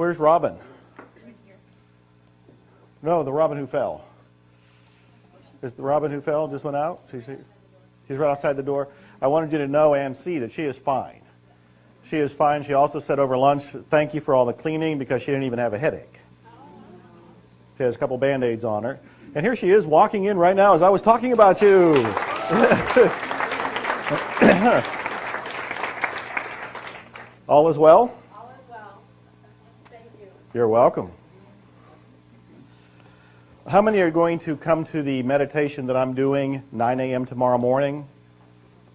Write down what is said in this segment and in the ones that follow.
Where's Robin? No, the Robin who fell. Is the Robin who fell just went out? She's right outside the door. I wanted you to know and see that she is fine. She is fine. She also said over lunch, thank you for all the cleaning, because she didn't even have a headache. She has a couple Band-Aids on her. And here she is walking in right now as I was talking about you. All is well? All is well. Thank you. You're welcome. How many are going to come to the meditation that I'm doing 9 a.m. tomorrow morning?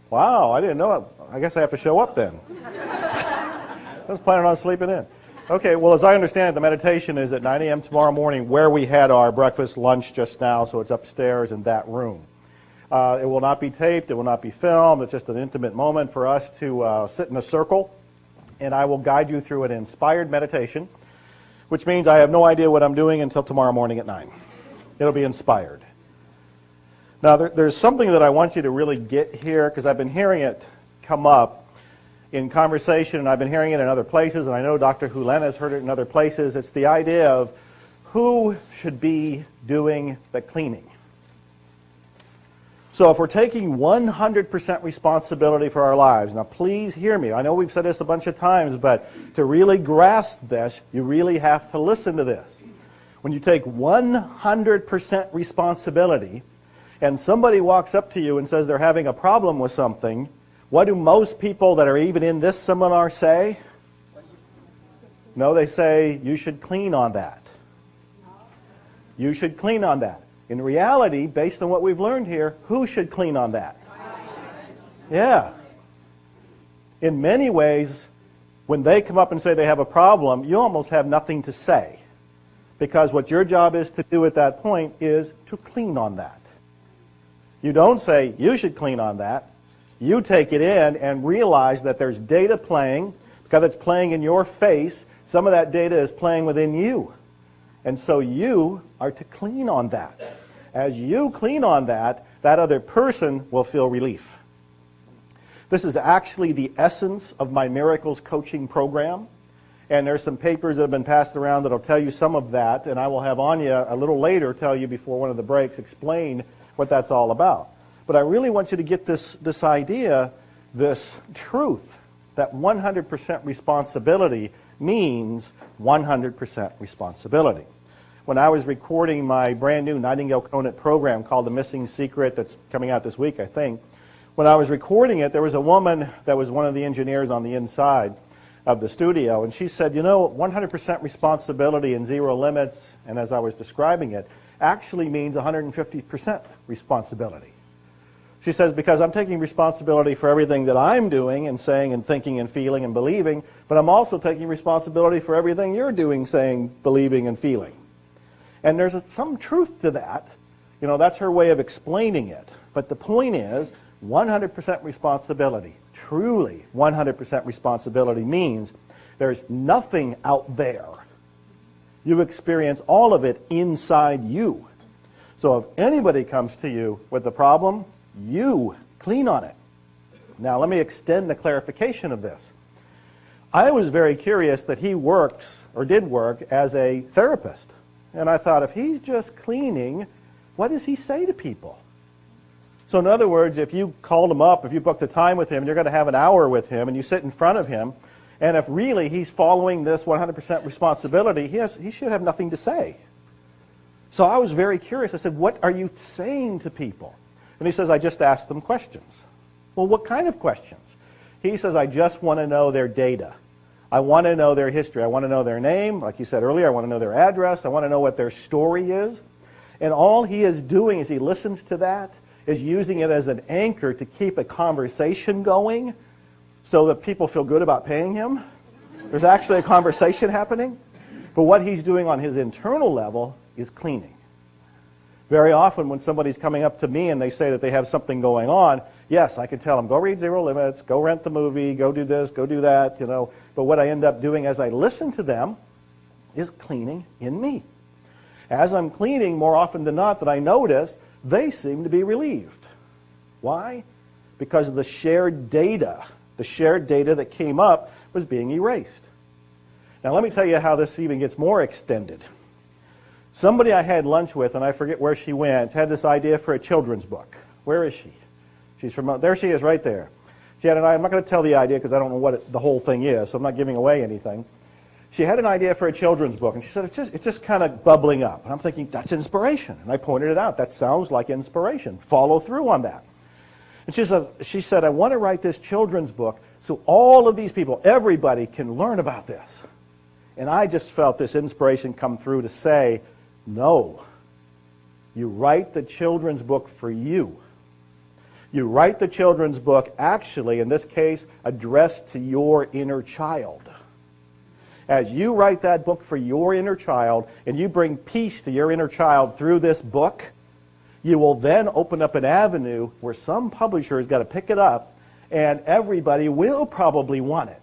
Wow, I didn't know it. I guess I have to show up then. I was planning on sleeping in. Okay, well, as I understand it, the meditation is at 9 a.m. tomorrow morning, where we had our breakfast lunch just now, so it's upstairs in that room. It will not be taped. It will not be filmed. It's just an intimate moment for us to sit in a circle, and I will guide you through an inspired meditation, which means I have no idea what I'm doing until tomorrow morning at 9. It'll be inspired. Now, there's something that I want you to really get here, because I've been hearing it come up in conversation, and I've been hearing it in other places, and I know Dr. Hulen has heard it in other places. It's the idea of who should be doing the cleaning. So if we're taking 100% responsibility for our lives, now please hear me. I know we've said this a bunch of times, but to really grasp this, you really have to listen to this. When you take 100% responsibility, and somebody walks up to you and says they're having a problem with something, what do most people that are even in this seminar say? No, they say, you should clean on that. You should clean on that. In reality, based on what we've learned here, who should clean on that? Yeah. In many ways, when they come up and say they have a problem, you almost have nothing to say. Because what your job is to do at that point is to clean on that. You don't say, you should clean on that. You take it in and realize that there's data playing. Because it's playing in your face, some of that data is playing within you. And so you are to clean on that. As you clean on that, that other person will feel relief. This is actually the essence of my Miracles coaching program. And there's some papers that have been passed around that will tell you some of that. And I will have Anya a little later tell you before one of the breaks, explain what that's all about. But I really want you to get this idea, this truth, that 100% responsibility means 100% responsibility. When I was recording my brand new Nightingale Conant program called The Missing Secret, that's coming out this week, I think, when I was recording it, there was a woman that was one of the engineers on the inside of the studio, and she said, you know, 100% responsibility and zero limits, and as I was describing it, actually means 150% responsibility. She says, because I'm taking responsibility for everything that I'm doing and saying and thinking and feeling and believing, but I'm also taking responsibility for everything you're doing, saying, believing, and feeling. And there's some truth to that. You know, that's her way of explaining it. But the point is, 100% responsibility, truly 100% responsibility means there's nothing out there. You experience all of it inside you. So if anybody comes to you with a problem, you clean on it. Now let me extend the clarification of this. I was very curious that he works, or did work, as a therapist. And I thought, if he's just cleaning, what does he say to people? So in other words, if you called him up, if you booked a time with him, and you're going to have an hour with him, and you sit in front of him, and if really he's following this 100% responsibility, he should have nothing to say. So I was very curious. I said, what are you saying to people? And he says, I just ask them questions. Well, what kind of questions? He says, I just want to know their data. I want to know their history. I want to know their name. Like you said earlier, I want to know their address. I want to know what their story is. And all he is doing is he listens to that, is using it as an anchor to keep a conversation going so that people feel good about paying him. There's actually a conversation happening. But what he's doing on his internal level is cleaning. Very often when somebody's coming up to me and they say that they have something going on, yes, I can tell them, go read Zero Limits, go rent the movie, go do this, go do that, you know. But what I end up doing as I listen to them is cleaning in me. As I'm cleaning, more often than not, that I notice, they seem to be relieved. Why? Because of the shared data. The shared data that came up was being erased. Now let me tell you how this even gets more extended. Somebody I had lunch with, and I forget where she went, had this idea for a children's book. Where is she? She's from, there she is right there. She had an idea. I'm not going to tell the idea because I don't know what the whole thing is, so I'm not giving away anything. She had an idea for a children's book, and she said, it's just kind of bubbling up. And I'm thinking, that's inspiration. And I pointed it out. That sounds like inspiration. Follow through on that. And she said, I want to write this children's book so all of these people, everybody can learn about this. And I just felt this inspiration come through to say, no, you write the children's book for you. You write the children's book, actually, in this case, addressed to your inner child. As you write that book for your inner child, and you bring peace to your inner child through this book, you will then open up an avenue where some publisher has got to pick it up, and everybody will probably want it.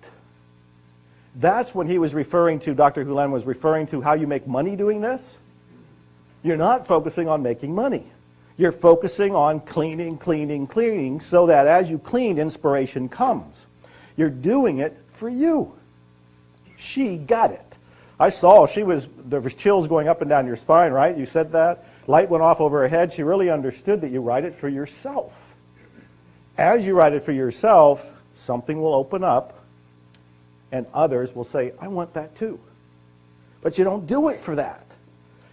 That's when he was referring to, Dr. Hulen was referring to how you make money doing this. You're not focusing on making money. You're focusing on cleaning, cleaning, cleaning, so that as you clean, inspiration comes. You're doing it for you. She got it. I saw there was chills going up and down your spine, right? You said that. Light went off over her head. She really understood that you write it for yourself. As you write it for yourself, something will open up, and others will say, I want that too. But you don't do it for that.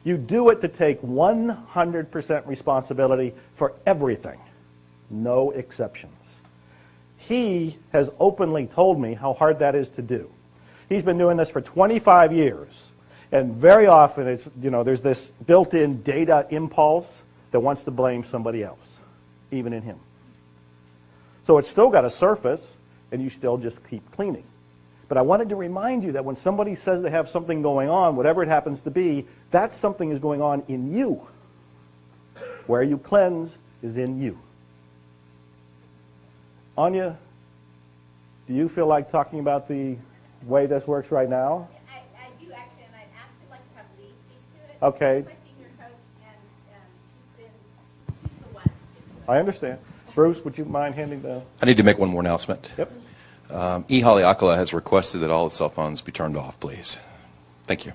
You do it to take 100% responsibility for everything. No exceptions. He has openly told me how hard that is to do. He's been doing this for 25 years. And very often, there's this built-in data impulse that wants to blame somebody else, even in him. So it's still got a surface, and you still just keep cleaning. But I wanted to remind you that when somebody says they have something going on, whatever it happens to be, that something is going on in you. Where you cleanse is in you. Anya, do you feel like talking about the way this works right now? I do actually, and I'd actually like to have Lee speak to it. Okay. She's my senior coach, and she's the one. I understand. Bruce, would you mind handing the... I need to make one more announcement. Yep. E. Haleakala has requested that all its cell phones be turned off, please. Thank you.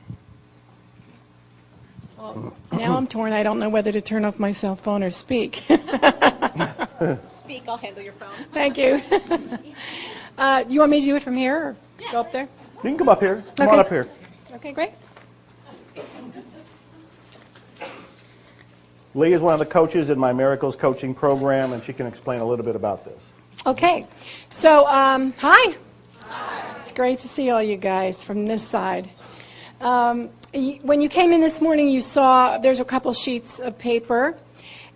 Well, now I'm torn. I don't know whether to turn off my cell phone or speak. Speak, I'll handle your phone. Thank you. You want me to do it from here or go up there? You can come up here. Come Okay. on up here. Okay, great. Lee is one of the coaches in my Miracles coaching program, and she can explain a little bit about this. Okay. So, hi. Hi. It's great to see all you guys from this side. When you came in this morning, you saw there's a couple sheets of paper,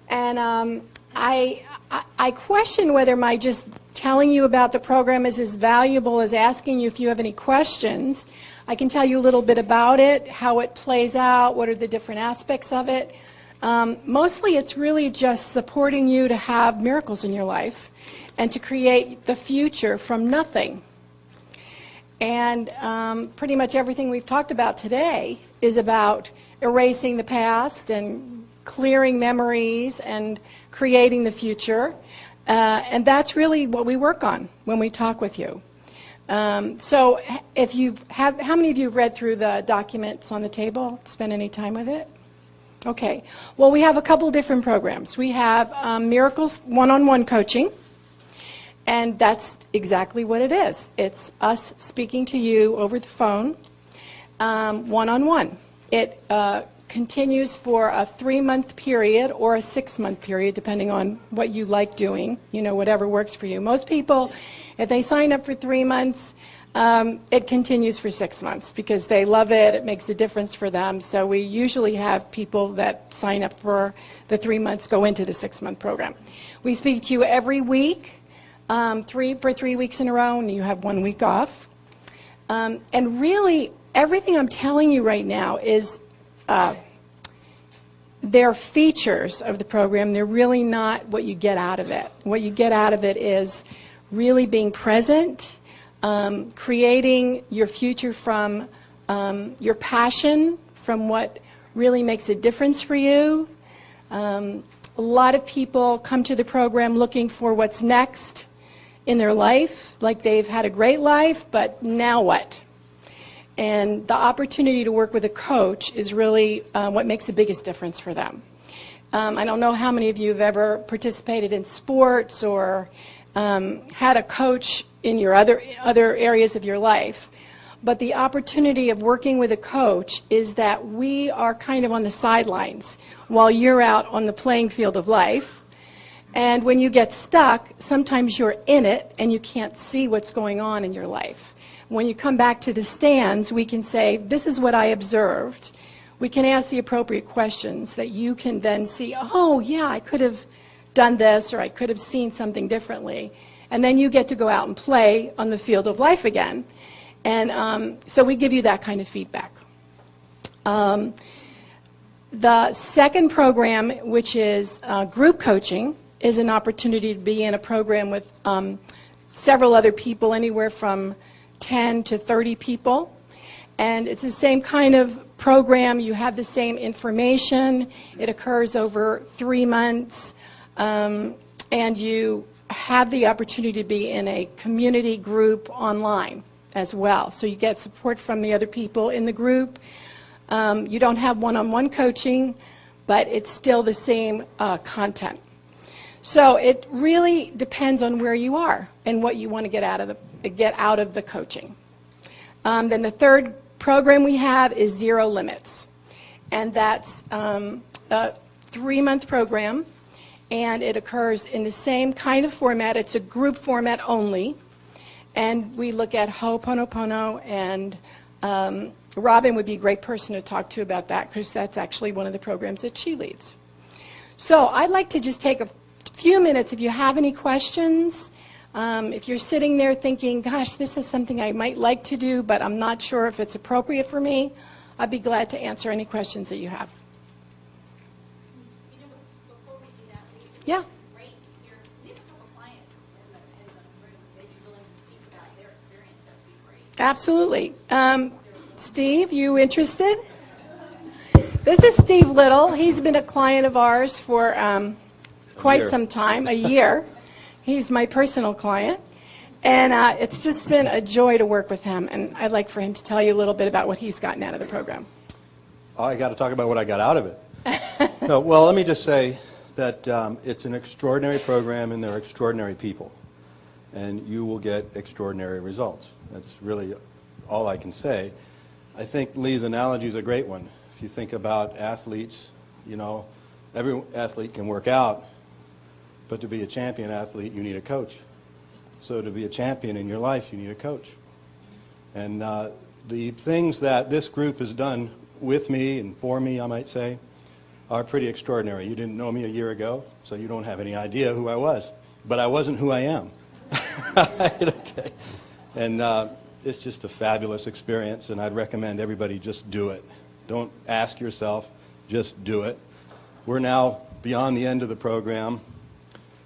and I question whether my just telling you about the program is as valuable as asking you if you have any questions. I can tell you a little bit about it, how it plays out, what are the different aspects of it. Mostly it's really just supporting you to have miracles in your life and to create the future from nothing. And pretty much everything we've talked about today is about erasing the past and clearing memories and creating the future. And that's really what we work on when we talk with you. So how many of you have read through the documents on the table? Spend any time with it? Okay. Well, we have a couple different programs. We have Miracles one-on-one coaching, and that's exactly what it is. It's us speaking to you over the phone, one-on-one. It continues for a 3-month period or a 6-month period, depending on what you like doing, whatever works for you. Most people, if they sign up for 3 months, it continues for 6 months because they love it. It makes a difference for them. So we usually have people that sign up for the 3 months go into the 6-month program. We speak to you every week, for 3 weeks in a row, and you have 1 week off. And really, everything I'm telling you right now is they're features of the program. They're really not what you get out of it. What you get out of it is really being present, creating your future from your passion, from what really makes a difference for you. A lot of people come to the program looking for what's next in their life, like they've had a great life, but now what? And the opportunity to work with a coach is really what makes the biggest difference for them. I don't know how many of you have ever participated in sports or had a coach in your other areas of your life. But the opportunity of working with a coach is that we are kind of on the sidelines while you're out on the playing field of life. And when you get stuck, sometimes you're in it and you can't see what's going on in your life. When you come back to the stands, we can say, this is what I observed. We can ask the appropriate questions that you can then see, oh, yeah, I could have done this, or I could have seen something differently. And then you get to go out and play on the field of life again. And so we give you that kind of feedback. The second program, which is group coaching, is an opportunity to be in a program with several other people, anywhere from 10 to 30 people. And it's the same kind of program. You have the same information. It occurs over 3 months. And you have the opportunity to be in a community group online as well. So you get support from the other people in the group. You don't have one-on-one coaching, but it's still the same content. So it really depends on where you are and what you want to get out of the coaching. Then the third program we have is Zero Limits, and that's a 3-month program, and it occurs in the same kind of format. It's a group format only, and we look at Ho'oponopono, and Robin would be a great person to talk to about that, because that's actually one of the programs that she leads. So I'd like to just take a few minutes if you have any questions. If you're sitting there thinking, gosh, this is something I might like to do, but I'm not sure if it's appropriate for me, I'd be glad to answer any questions that you have. You know, before we do that, Yeah. great to hear. We have a couple clients in the room. They'd be willing to speak about their experience. That would be great. Absolutely. Steve, you interested? This is Steve Little. He's been a client of ours for quite some time, a year. He's my personal client, and it's just been a joy to work with him, and I'd like for him to tell you a little bit about what he's gotten out of the program. I got to talk about what I got out of it. No, well, let me just say that it's an extraordinary program, and they're extraordinary people, and you will get extraordinary results. That's really all I can say. I think Lee's analogy is a great one. If you think about athletes, you know, every athlete can work out, but to be a champion athlete, you need a coach. So to be a champion in your life, you need a coach. And the things that this group has done with me and for me, I might say, are pretty extraordinary. You didn't know me a year ago, so you don't have any idea who I was. But I wasn't who I am. Okay. And it's just a fabulous experience, and I'd recommend everybody just do it. Don't ask yourself, just do it. We're now beyond the end of the program.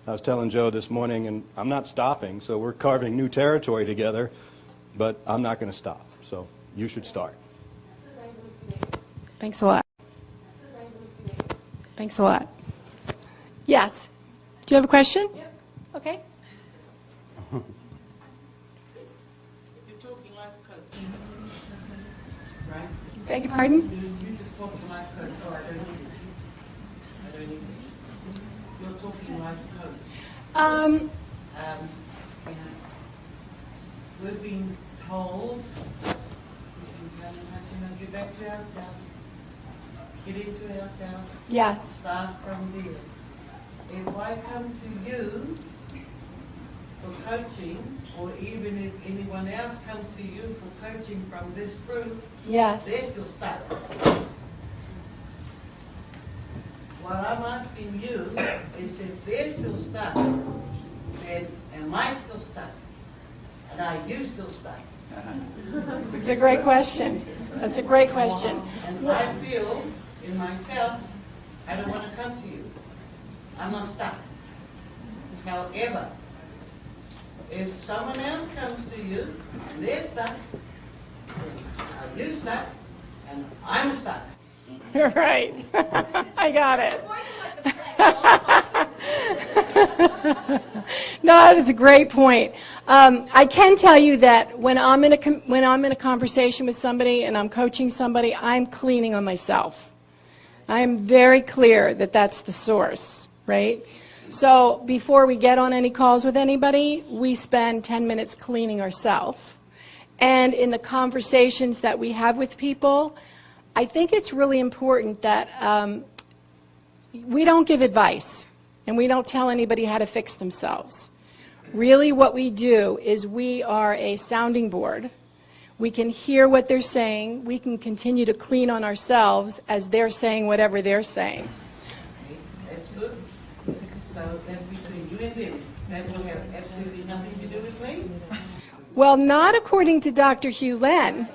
I was telling Joe this morning, and I'm not stopping, so we're carving new territory together, but I'm not going to stop, so you should start. Thanks a lot. Thanks a lot. Yes. Do you have a question? Yep. Okay. You're talking life coach, right? Beg your pardon? You just talking life coach. Oh, I don't need it. I don't need it. You're talking life coach. You know, we've been told we can get back to ourselves, get into ourselves, Yes. start from there. If I come to you for coaching, or even if anyone else comes to you for coaching from this group, Yes. they're still stuck. What I'm asking you is if they're still stuck, then am I still stuck? And are you still stuck? It's a great question. That's a great question. And I feel in myself, I don't want to come to you. I'm not stuck. However, if someone else comes to you and they're stuck, are you stuck? And I'm stuck. Right. I got it. No, that is a great point. I can tell you that when I'm in a conversation with somebody and I'm coaching somebody, I'm cleaning on myself. I'm very clear that that's the source, right? So before we get on any calls with anybody, we spend 10 minutes cleaning ourselves. And in the conversations that we have with people, I think it's really important that we don't give advice and we don't tell anybody how to fix themselves. Really what we do is we are a sounding board. We can hear what they're saying. We can continue to clean on ourselves as they're saying whatever they're saying. That's good. So that's between you and them. That will have absolutely nothing to do with me. Well, not according to Dr. Hugh Len.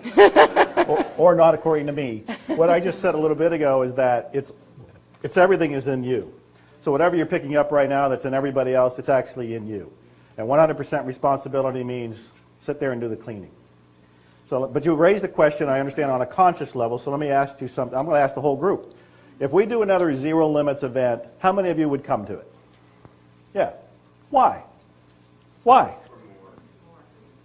or not according to me. What I just said a little bit ago is that it's everything is in you. So whatever you're picking up right now that's in everybody else, it's actually in you. And 100% responsibility means sit there and do the cleaning. So, but you raised the question, I understand, on a conscious level, so let me ask you something. I'm going to ask the whole group. If we do another Zero Limits event, how many of you would come to it? Yeah. Why? Why?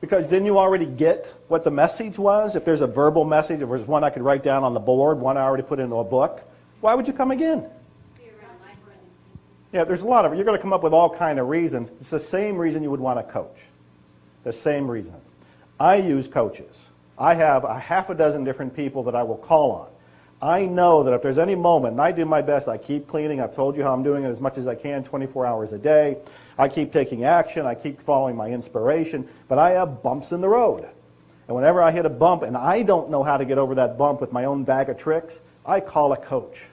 Because didn't you already get what the message was? If there's a verbal message, if there's one I could write down on the board, one I already put into a book, why would you come again? Yeah, there's a lot of, you're going to come up with all kind of reasons. It's the same reason you would want to coach. The same reason. I use coaches. I have a half a dozen different people that I will call on. I know that if there's any moment, and I do my best, I keep cleaning, I've told you how I'm doing it as much as I can, 24 hours a day. I keep taking action, I keep following my inspiration, but I have bumps in the road. And whenever I hit a bump and I don't know how to get over that bump with my own bag of tricks, I call a coach.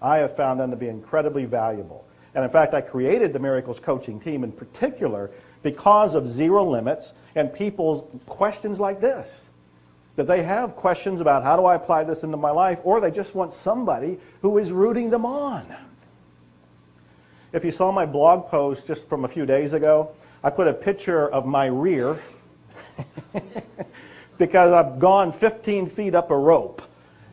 I have found them to be incredibly valuable. And in fact, I created the Miracles coaching team in particular because of Zero Limits and people's questions like this. That they have questions about how do I apply this into my life, or they just want somebody who is rooting them on. If you saw my blog post just from a few days ago, I put a picture of my rear because I've gone 15 feet up a rope.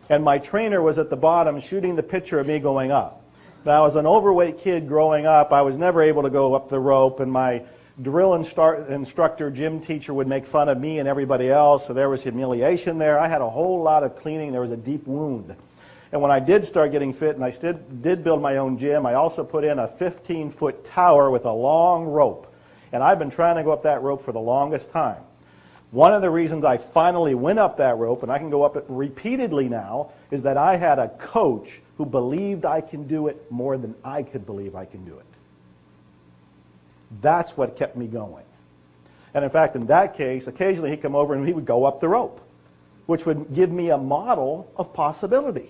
And my trainer was at the bottom shooting the picture of me going up. Now, as an overweight kid growing up, I was never able to go up the rope, and my drill instructor, gym teacher, would make fun of me and everybody else, so there was humiliation there. I had a whole lot of cleaning. There was a deep wound. And when I did start getting fit and I did build my own gym, I also put in a 15-foot tower with a long rope. And I've been trying to go up that rope for the longest time. One of the reasons I finally went up that rope, and I can go up it repeatedly now, is that I had a coach who believed I can do it more than I could believe I can do it. That's what kept me going. And in fact, in that case, occasionally he'd come over and he would go up the rope, which would give me a model of possibility.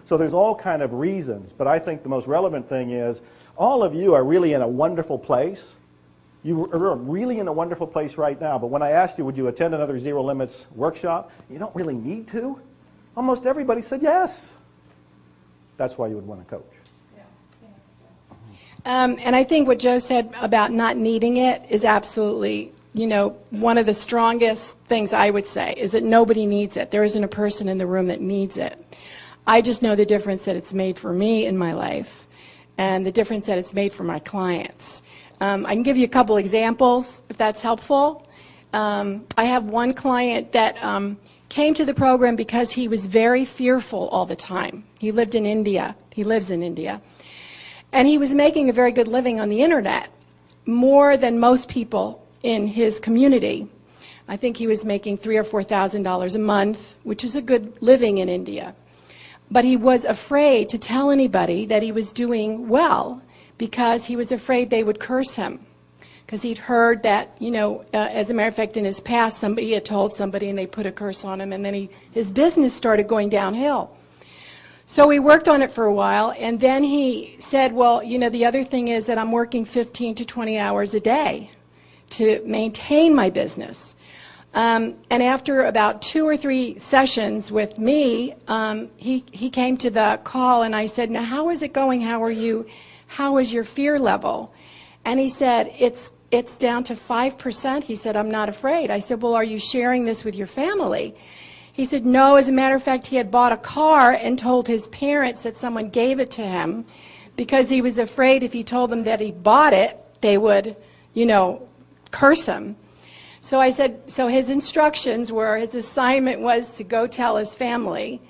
So there's all kind of reasons, but I think the most relevant thing is all of you are really in a wonderful place. You are really in a wonderful place right now, but when I asked you, would you attend another Zero Limits workshop, you don't really need to. Almost everybody said yes. That's why you would want to coach. And I think what Joe said about not needing it is absolutely, one of the strongest things I would say is that nobody needs it. There isn't a person in the room that needs it. I just know the difference that it's made for me in my life and the difference that it's made for my clients. I can give you a couple examples, if that's helpful. I have one client that came to the program because he was very fearful all the time. He lived in India. He lives in India. And he was making a very good living on the internet, more than most people in his community. I think he was making $3,000 or $4,000 a month, which is a good living in India. But he was afraid to tell anybody that he was doing well because he was afraid they would curse him. Because he'd heard that, as a matter of fact, in his past, somebody had told somebody and they put a curse on him, and then his business started going downhill. So we worked on it for a while, and then he said, well, the other thing is that I'm working 15 to 20 hours a day to maintain my business. And after about 2 or 3 sessions with me, he came to the call, and I said, now, how is it going? How are you? How is your fear level? And he said, it's down to 5%. He said, I'm not afraid. I said, well, are you sharing this with your family? He said, no, as a matter of fact, he had bought a car and told his parents that someone gave it to him because he was afraid if he told them that he bought it, they would, curse him. So I said, so his instructions were, his assignment was to go tell his family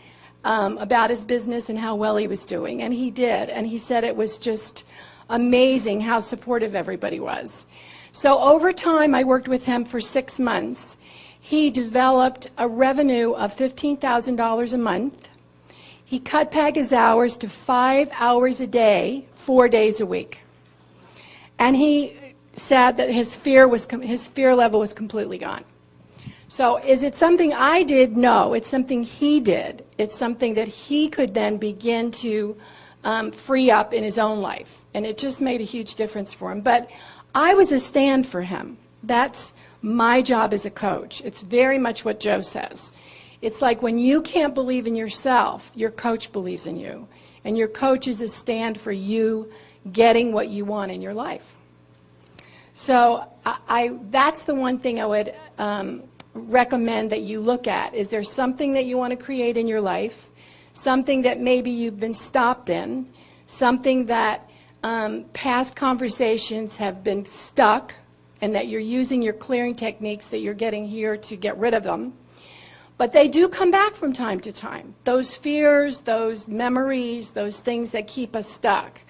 about his business and how well he was doing. And he did. And he said it was just amazing how supportive everybody was. So over time, I worked with him for 6 months. He developed a revenue of $15,000 a month. He cut back his hours to 5 hours a day, 4 days a week. And he said that his fear level was completely gone. So is it something I did? No, it's something he did. It's something that he could then begin to free up in his own life. And it just made a huge difference for him. But I was a stand for him. That's my job as a coach. It's very much what Joe says. It's like when you can't believe in yourself, your coach believes in you. And your coach is a stand for you getting what you want in your life. So that's the one thing I would recommend that you look at. Is there something that you want to create in your life? Something that maybe you've been stopped in? Something that past conversations have been stuck and that you're using your clearing techniques that you're getting here to get rid of them. But they do come back from time to time. Those fears, those memories, those things that keep us stuck.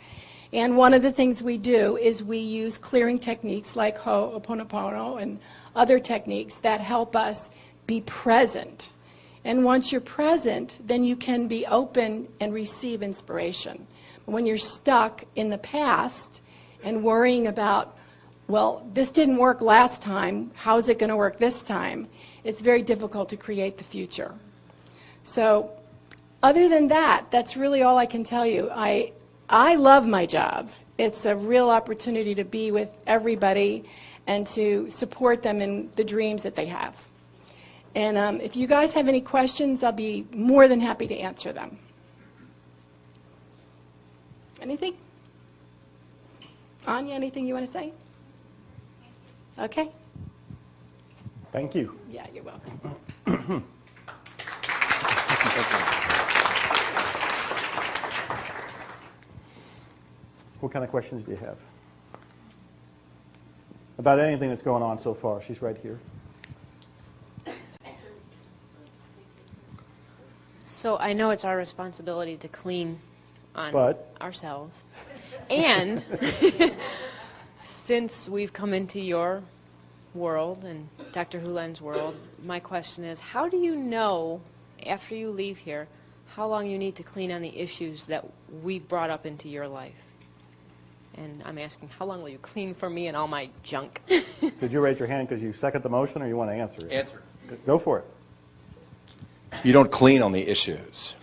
And one of the things we do is we use clearing techniques like Ho'oponopono and other techniques that help us be present. And once you're present, then you can be open and receive inspiration. But when you're stuck in the past and worrying about, well, this didn't work last time, how's it going to work this time? It's very difficult to create the future. So other than that, that's really all I can tell you. I love my job. It's a real opportunity to be with everybody and to support them in the dreams that they have. And if you guys have any questions, I'll be more than happy to answer them. Anything? Anya, anything you want to say? Okay. Thank you. Yeah, you're welcome. What kind of questions do you have? About anything that's going on so far. She's right here. So I know it's our responsibility to clean on ourselves. And since we've come into your world and Dr. Hulen's world, my question is, how do you know, after you leave here, how long you need to clean on the issues that we've brought up into your life? And I'm asking, how long will you clean for me and all my junk? Did you raise your hand because you second the motion or you want to answer it? Answer. Go for it. You don't clean on the issues.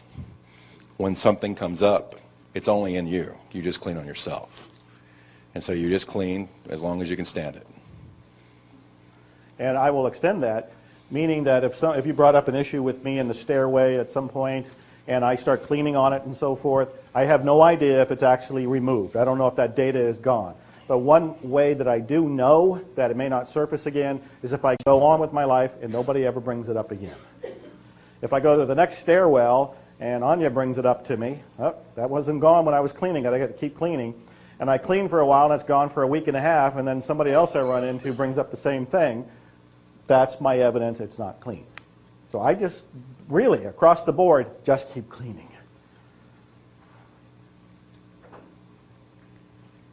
When something comes up, it's only in you. You just clean on yourself. And so you just clean as long as you can stand it. And I will extend that, meaning that if you brought up an issue with me in the stairway at some point and I start cleaning on it and so forth, I have no idea if it's actually removed. I don't know if that data is gone. But one way that I do know that it may not surface again is if I go on with my life and nobody ever brings it up again. If I go to the next stairwell and Anya brings it up to me, oh, that wasn't gone when I was cleaning it, I got to keep cleaning. And I clean for a while and it's gone for a week and a half, and then somebody else I run into brings up the same thing, that's my evidence it's not clean. So I just, really, across the board, just keep cleaning.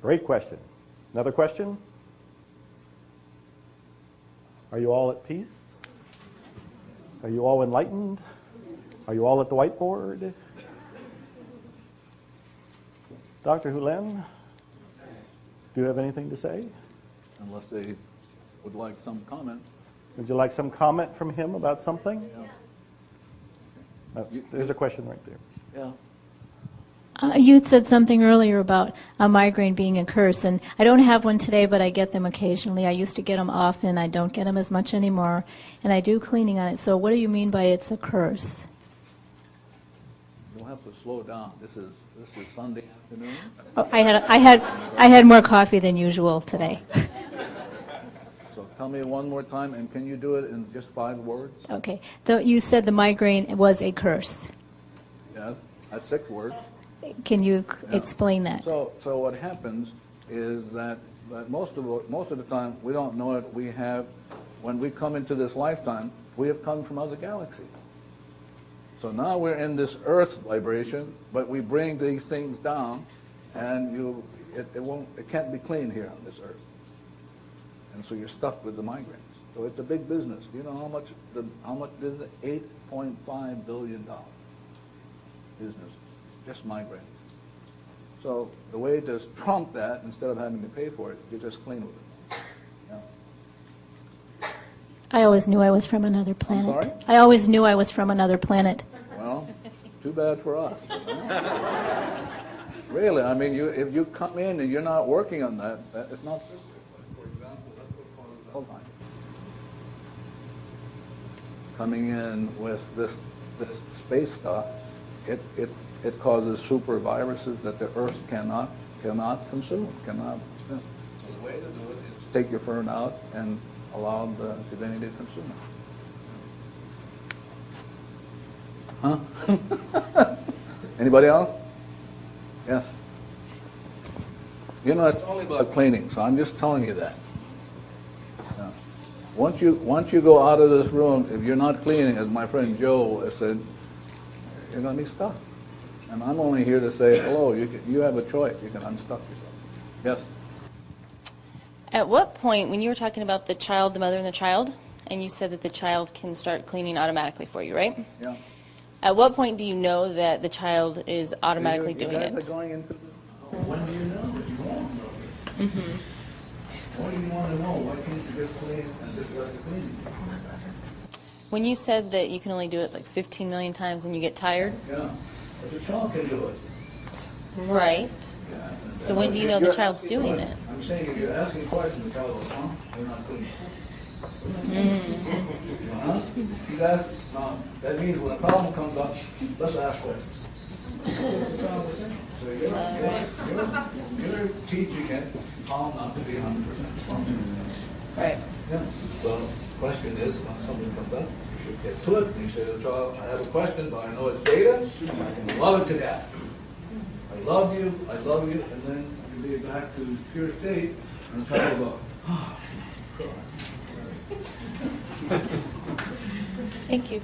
Great question. Another question? Are you all at peace? Are you all enlightened? Are you all at the whiteboard? Dr. Hulen, do you have anything to say? Unless they would like some comment. Would you like some comment from him about something? Yeah. There's a question right there. Yeah. You said something earlier about a migraine being a curse, and I don't have one today, but I get them occasionally. I used to get them often. I don't get them as much anymore, and I do cleaning on it. So what do you mean by it's a curse? You'll have to slow down. This is Sunday afternoon. Oh, I had more coffee than usual today. So Tell me one more time, and can you do it in just 5 words? Okay. You said the migraine was a curse. Yes, that's 6 words. Can you Yeah. explain that? So what happens is that most of the time we don't know it. We have, when we come into this lifetime, we have come from other galaxies. So now we're in this Earth vibration, but we bring these things down, and it can't be clean here on this Earth. And so you're stuck with the migraines. So it's a big business. Do you know how much is it? $8.5 billion business, just migraines. So the way to trump that, instead of having to pay for it, you just clean with it. Yeah. I always knew I was from another planet. sorry? I always knew I was from another planet. Well, too bad for us. Really, I mean, if you come in and you're not working on that, it's not. For example, that's what causes Alzheimer's. Coming in with this space stuff, it causes super viruses that the Earth cannot consume, cannot. So the way to do it is take your fern out and allow the divinity to consume it. Huh? Anybody else? Yes. You know, it's only about cleaning, so I'm just telling you that. Yeah. Once you go out of this room, if you're not cleaning, as my friend Joe has said, you're going to be stuck. And I'm only here to say, hello, you have a choice. You can unstuck yourself. Yes? At what point, when you were talking about the child, the mother and the child, and you said that the child can start cleaning automatically for you, right? Yeah. At what point do you know that the child is automatically doing you it? guys are going into this. When do you know that you won't know it? Mm-hmm. What do you want to know? Why can't you just clean and just let it clean? When you said that you can only do it like 15 million times and you get tired? Yeah. But the child can do it. Right. Yeah. So when do you know the child's doing it? I'm saying if you're asking questions, the child goes, huh? We're not clean. Uh-huh. You ask, that means when a problem comes up, let's ask questions. So you're teaching it how not to be 100% responsible. Right. Yeah. So the question is, when something comes up, you should get to it, and you say to the child, I have a question, but I know it's data, I can love it to death. I love you, and then you lead back to pure state, and the child will go, oh, God. Thank you.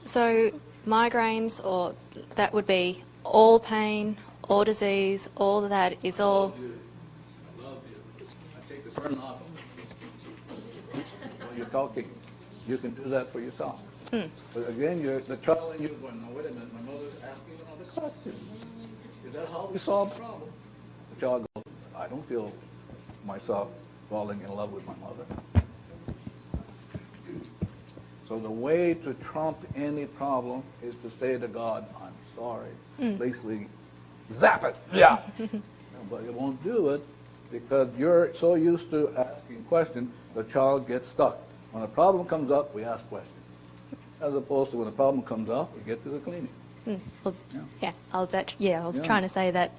So migraines, or that would be all pain, all disease, all that is all. I love you. I take the burden off. While you're talking, you can do that for yourself. But again, the child in you going, no, wait a minute, my mother's asking another question. Is that how we solve the problem? The child goes, I don't feel myself falling in love with my mother. So the way to trump any problem is to say to God, I'm sorry. Basically, zap it. Yeah. But it won't do it because you're so used to asking questions, the child gets stuck. When a problem comes up, we ask questions. As opposed to when a problem comes up, we get to the cleaning. Well, Yeah. I was Yeah. trying to say that,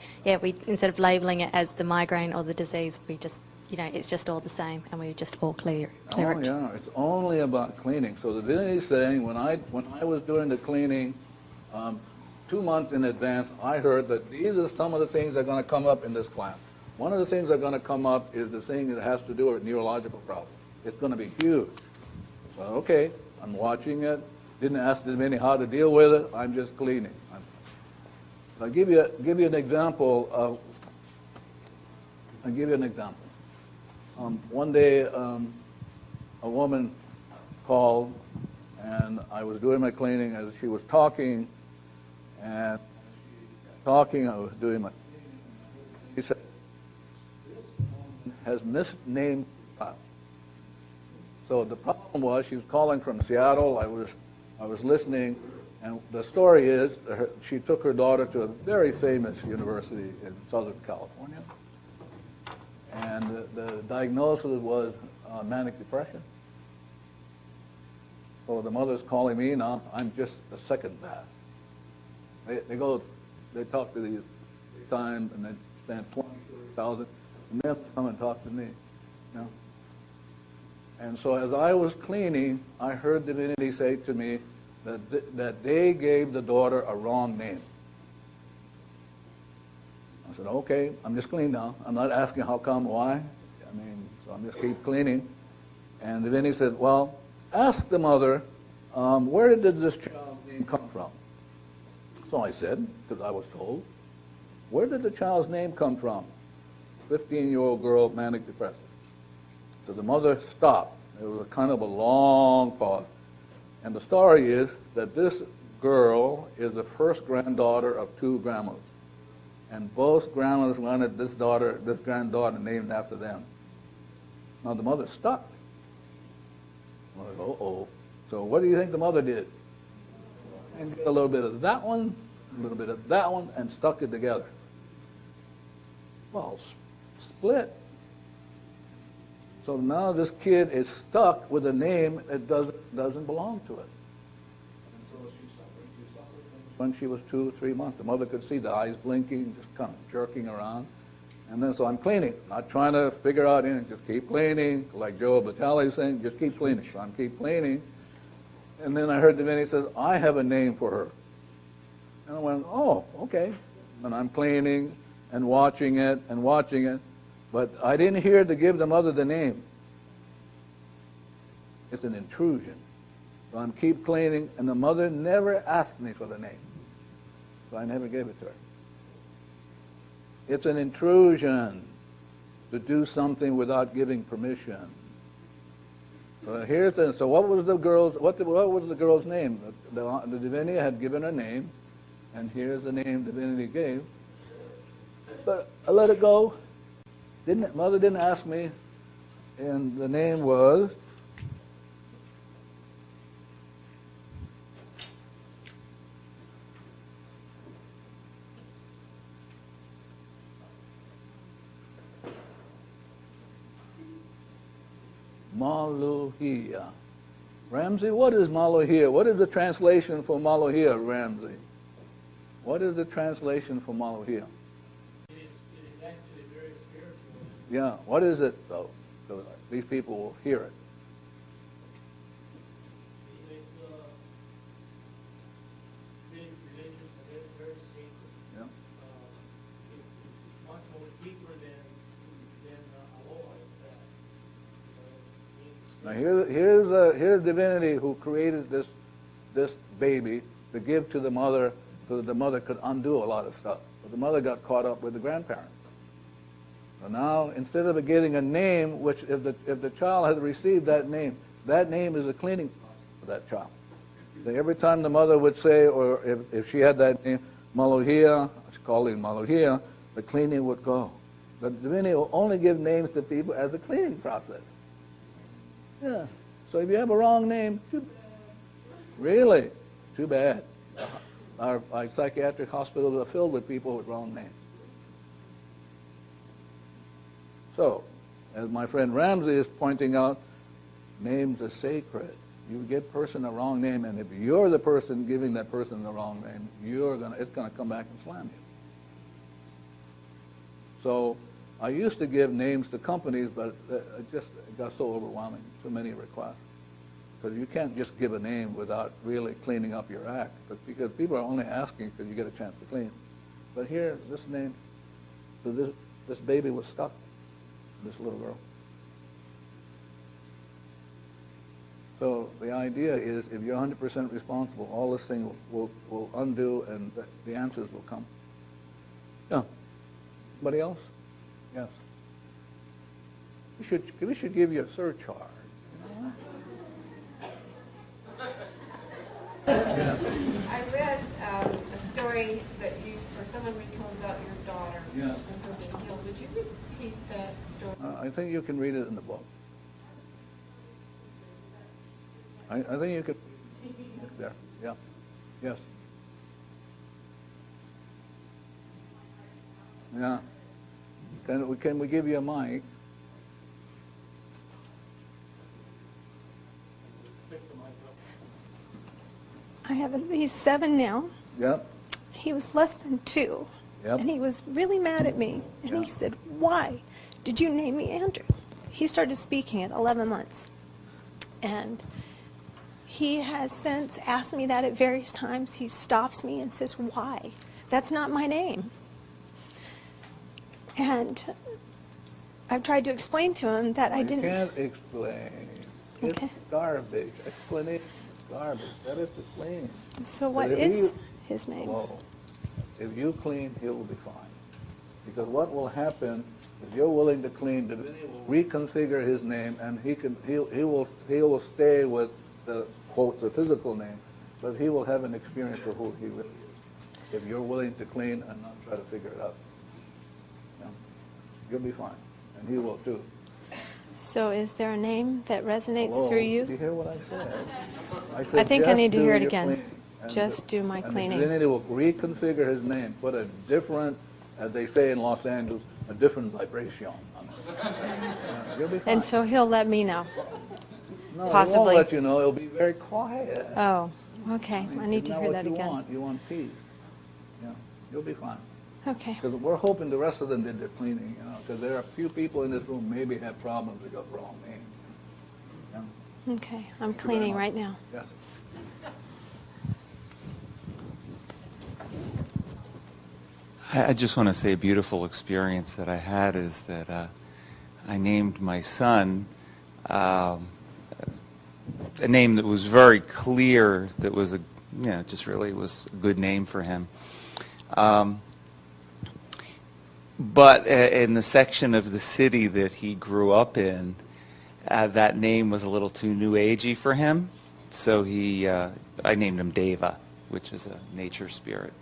we instead of labelling it as the migraine or the disease, we just, it's just all the same, and we just all clear Oh, it. yeah, it's only about cleaning. So the divinity is saying, when I was doing the cleaning 2 months in advance, I heard that these are some of the things that are going to come up in this class. One of the things that are going to come up is the thing that has to do with neurological problems. It's going to be huge. So, okay, I'm watching it. Didn't ask the divinity how to deal with it. I'm just cleaning. I'll give you an example. One day, a woman called, and I was doing my cleaning as she was talking, and I was doing my cleaning. She said, this woman has misnamed us. So the problem was she was calling from Seattle. I was listening, and the story is she took her daughter to a very famous university in Southern California. And the diagnosis was manic depression. So the mother's calling me now. I'm just a second that. They talk to time, and they spend 20, 30,000, and then come and talk to me. You know? And so as I was cleaning, I heard Divinity say to me that they gave the daughter a wrong name. I said, okay, I'm just cleaning now. I'm not asking how come, why. I mean, so I'm just keep cleaning. And Divinity said, well, ask the mother, where did this child's name come from? So I said, because I was told, where did the child's name come from? 15-year-old girl, manic depressive. So the mother stopped. It was a kind of a long pause. And the story is that this girl is the first granddaughter of 2 grandmothers. And both grandmothers wanted this granddaughter named after them. Now the mother stopped. Mother, uh-oh. So what do you think the mother did? And get a little bit of that one, a little bit of that one, and stuck it together. Well, split. So now this kid is stuck with a name that doesn't belong to it. And so she suffered when she was 2 or 3 months. The mother could see the eyes blinking, just kind of jerking around. And then so I'm cleaning, not trying to figure out anything, just keep cleaning, like Joe Batali is saying, just keep cleaning. So I'm keep cleaning. And then I heard Divinity says, I have a name for her. And I went, oh, okay. And I'm cleaning and watching it and watching it. But I didn't hear to give the mother the name. It's an intrusion. So I'm keep cleaning, and the mother never asked me for the name. So I never gave it to her. It's an intrusion to do something without giving permission. So so what was the girl's name? The Divinity had given her name, and here's the name Divinity gave. But I let it go. Mother didn't ask me, and the name was Maluhia. Ramsey, what is Maluhia? What is the translation for Maluhia, Ramsey? What is the translation for Maluhia? It is actually very spiritual. Yeah, what is it, though? So these people will hear it. It's very religious and very, very sacred. Yeah. It's much more deeper than aloha, in fact. Now here's Divinity who created this baby to give to the mother so that the mother could undo a lot of stuff. But the mother got caught up with the grandparents. So now, instead of getting a name, which if the child has received that name is a cleaning process for that child. So every time the mother would say, or if she had that name, Maluhia, she called it Maluhia, the cleaning would go. But Divinity will only give names to people as a cleaning process. Yeah. So if you have a wrong name, too bad. Really, too bad. Our psychiatric hospitals are filled with people with wrong names. So, as my friend Ramsey is pointing out, names are sacred. You give a person a wrong name, and if you're the person giving that person the wrong name, it's going to come back and slam you. So, I used to give names to companies, but it got so overwhelming, so many requests. Because you can't just give a name without really cleaning up your act, because people are only asking because you get a chance to clean. But here, this name, so this baby was stuck, this little girl. So the idea is, if you're 100% responsible, all this thing will undo, and the answers will come. Yeah. Anybody else? Yes. We should give you a surcharge. I read a story that someone told about your daughter. Yes. And her being healed. Would you repeat that story? I think you can read it in the book. I think you could. It's there. Yeah. Yes. Yeah. Can we give you a mic? He's 7 now. Yep. He was less than 2. Yep. And he was really mad at me. And he said, "Why did you name me Andrew?" He started speaking at 11 months. And he has since asked me that at various times. He stops me and says, "Why? That's not my name." And I've tried to explain to him that I didn't. You can't explain. It's Okay. garbage. Explanation is garbage. That is explaining. So what But if is you- his name? Well, if you clean, he will be fine. Because what will happen is you're willing to clean, Divinity will reconfigure his name, and he will stay with the quote the physical name, but he will have an experience of who he really is. If you're willing to clean and not try to figure it out, yeah, you'll be fine, and he will too. So is there a name that resonates Hello, through Did you you? hear what I said? I think I just need to do hear it your again. cleaning. And Just do my and cleaning. Divinity will reconfigure his name, put a different, as they say in Los Angeles, a different vibration on it. You'll be fine. And so he'll let me know. No, possibly. He won't let you know. It'll be very quiet. Oh, okay. I need to Isn't hear that that what you again. want? You want peace. Yeah, you'll be fine. Okay. Because we're hoping the rest of them did their cleaning, because there are a few people in this room maybe have problems with the wrong name. Yeah. Okay. I'm Thank you very cleaning much. right now. Yes. I just want to say a beautiful experience that I had is that I named my son a name that was very clear, that was just really was a good name for him. But in the section of the city that he grew up in, that name was a little too new agey for him. So I named him Deva, which is a nature spirit.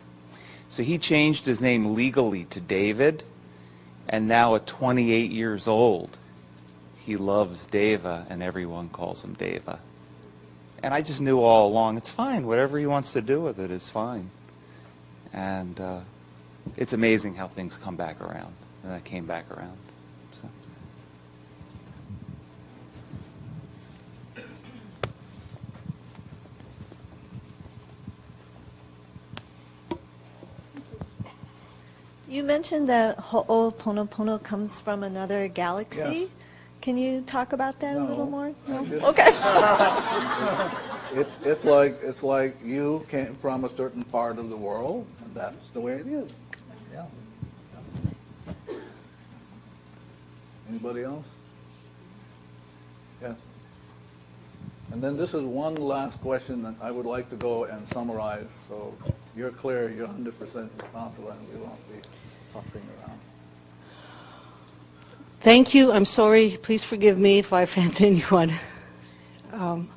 So he changed his name legally to David, and now at 28 years old, he loves Deva, and everyone calls him Deva. And I just knew all along, it's fine. Whatever he wants to do with it is fine. And it's amazing how things come back around. And I came back around. So. You mentioned that Ho'oponopono comes from another galaxy. Yes. Can you talk about that a No, little more? I didn't. Okay. It's like you came from a certain part of the world, and that's the way it is. Yeah. Anybody else? Yes. And then this is one last question that I would like to go and summarize. So you're clear, you're 100% responsible, and we won't be fussing around. Thank you. I'm sorry. Please forgive me if I offend anyone. And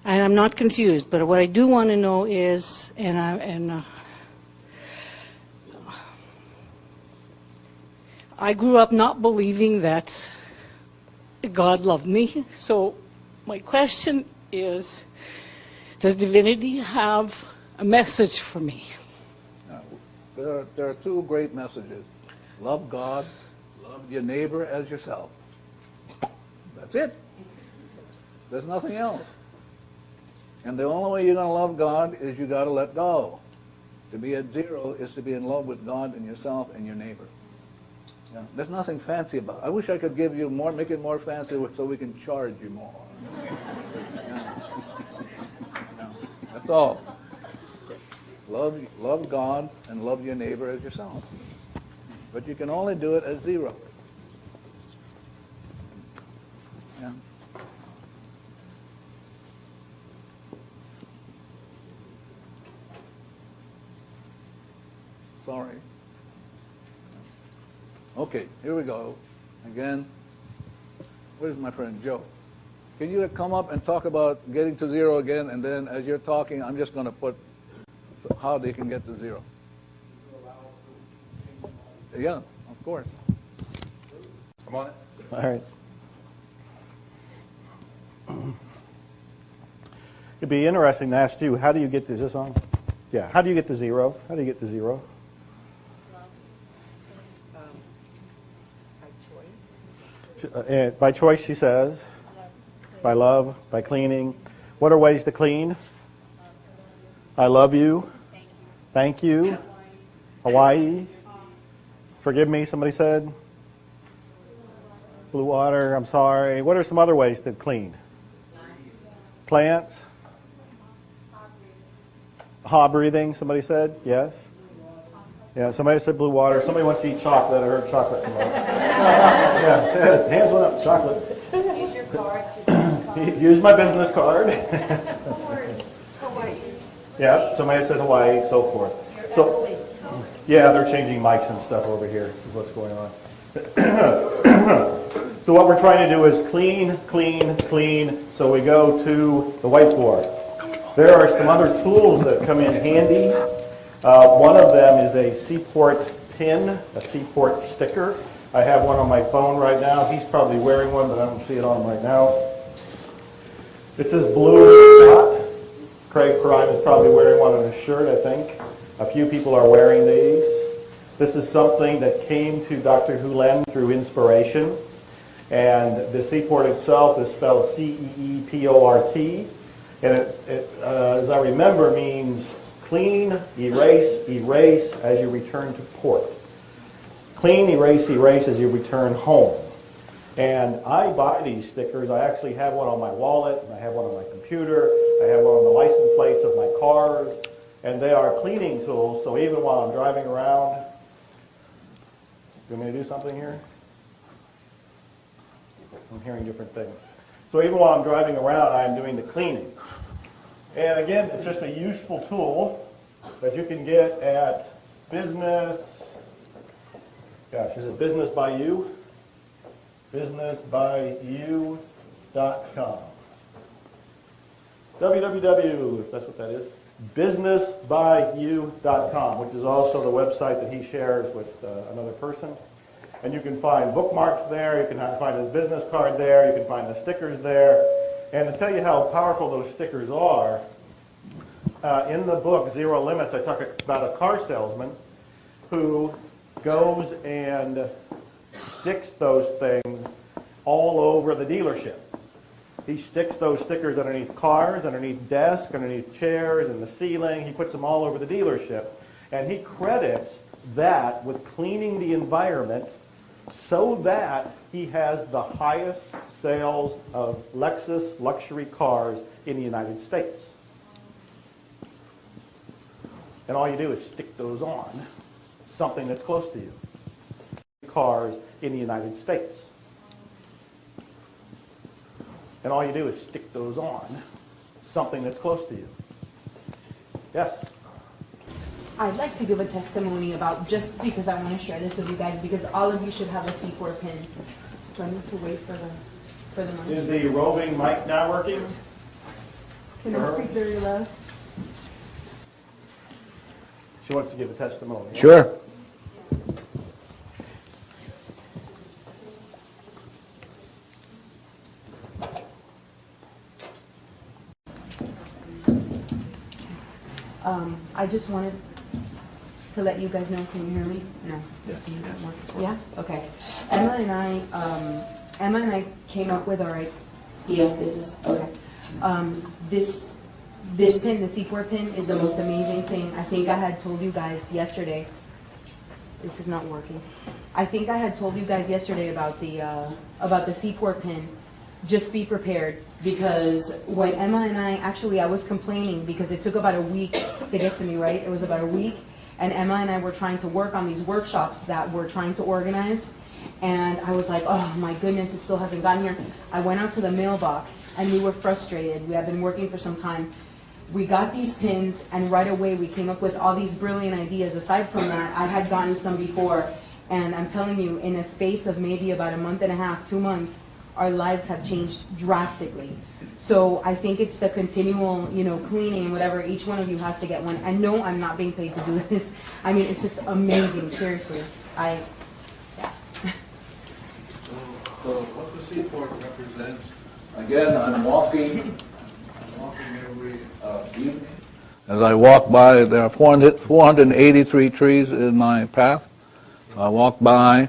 I'm not confused, but what I do want to know is, I grew up not believing that God loved me. So my question is, does divinity have a message for me? There are two great messages. Love God, love your neighbor as yourself. That's it. There's nothing else. And the only way you're going to love God is you got to let go. To be at zero is to be in love with God and yourself and your neighbor. Yeah. There's nothing fancy about it. I wish I could give you more, make it more fancy so we can charge you more. Yeah. Yeah. That's all. Love God and love your neighbor as yourself. But you can only do it at zero. Yeah. Sorry. Okay, here we go. Again, where's my friend Joe? Can you come up and talk about getting to zero again, and then as you're talking, I'm just going to put how they can get to zero. Yeah, of course. Come on. All right. It'd be interesting to ask you, how do you get to, is this on? Yeah, how do you get to zero? How do you get to zero? By choice, she says. By love, by cleaning. What are ways to clean? I love you. Thank you. Hawaii. Forgive me, somebody said. Blue water, I'm sorry. What are some other ways to clean? Plants? Ha breathing, somebody said? Yes? Yeah, somebody said blue water. Somebody wants to eat chocolate. I heard chocolate come up. Yeah, hands went up, chocolate. Use your card. Use my business card. Hawaii. Yeah, somebody said Hawaii, so forth. So, yeah, they're changing mics and stuff over here, is what's going on. So what we're trying to do is clean, clean, clean. So we go to the whiteboard. There are some other tools that come in handy. One of them is a Seaport pin, a Seaport sticker. I have one on my phone right now. He's probably wearing one, but I don't see it on him right now. It says blue dot. Craig Prime is probably wearing one on his shirt, I think. A few people are wearing these. This is something that came to Dr. Hulen through inspiration. And the Seaport itself is spelled C-E-E-P-O-R-T. And it as I remember, means clean, erase, erase as you return to port. Clean, erase, erase as you return home. And I buy these stickers. I actually have one on my wallet, and I have one on my computer. I have one on the license plates of my cars. And they are cleaning tools, so even while I'm driving around, you want me to do something here? I'm hearing different things. So even while I'm driving around, I'm doing the cleaning. And again, it's just a useful tool that you can get at business, gosh, is it Business by You? BusinessByYou.com. www, if that's what that is, businessbyu.com, which is also the website that he shares with another person. And you can find bookmarks there, you can find his business card there, you can find the stickers there. And to tell you how powerful those stickers are, in the book, Zero Limits, I talk about a car salesman who goes and sticks those things all over the dealership. He sticks those stickers underneath cars, underneath desks, underneath chairs, in the ceiling. He puts them all over the dealership. And he credits that with cleaning the environment so that he has the highest sales of Lexus luxury cars in the United States. And all you do is stick those on something that's close to you. Cars in the United States. And all you do is stick those on something that's close to you. Yes? I'd like to give a testimony about, just because I want to share this with you guys, because all of you should have a C4 pin. Do I need to wait for the mic? Is the roving mic now working? Can I speak very loud? She wants to give a testimony. Sure. I just wanted to let you guys know. Can you hear me? No. Yes. Yeah. Okay. Emma and I came up with our idea. This is okay. This pin, the C4 pin, is the most amazing thing. I think I had told you guys yesterday. This is not working. I think I had told you guys yesterday about the C4 pin. Just be prepared, because when Emma and I was complaining because it took about a week to get to me, right? It was about a week, and Emma and I were trying to work on these workshops that we're trying to organize, and I was like, oh my goodness, it still hasn't gotten here. I went out to the mailbox, and we were frustrated. We had been working for some time. We got these pins, and right away we came up with all these brilliant ideas. Aside from that, I had gotten some before, and I'm telling you, in a space of maybe about a month and a half, 2 months, our lives have changed drastically. So I think it's the continual, cleaning and whatever. Each one of you has to get one. And no, I'm not being paid to do this. I mean, it's just amazing. Seriously, yeah. So what the Seaport represents? Again, I'm walking every evening. As I walk by, there are 483 trees in my path. So I walk by,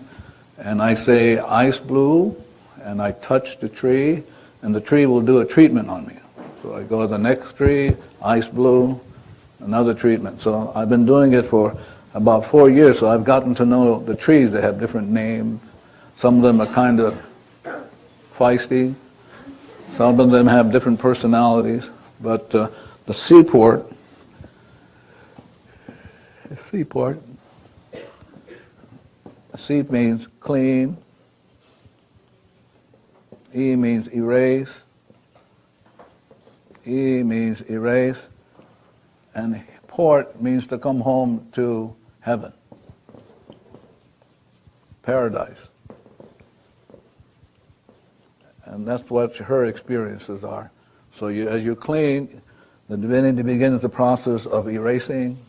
and I say, ice blue. And I touch the tree, and the tree will do a treatment on me. So I go to the next tree, ice blue, another treatment. So I've been doing it for about 4 years, so I've gotten to know the trees. They have different names. Some of them are kind of feisty. Some of them have different personalities. But the seaport, C means clean, E means erase, E means erase, and port means to come home to heaven, paradise. And that's what her experiences are. So as you clean, the divinity begins the process of erasing.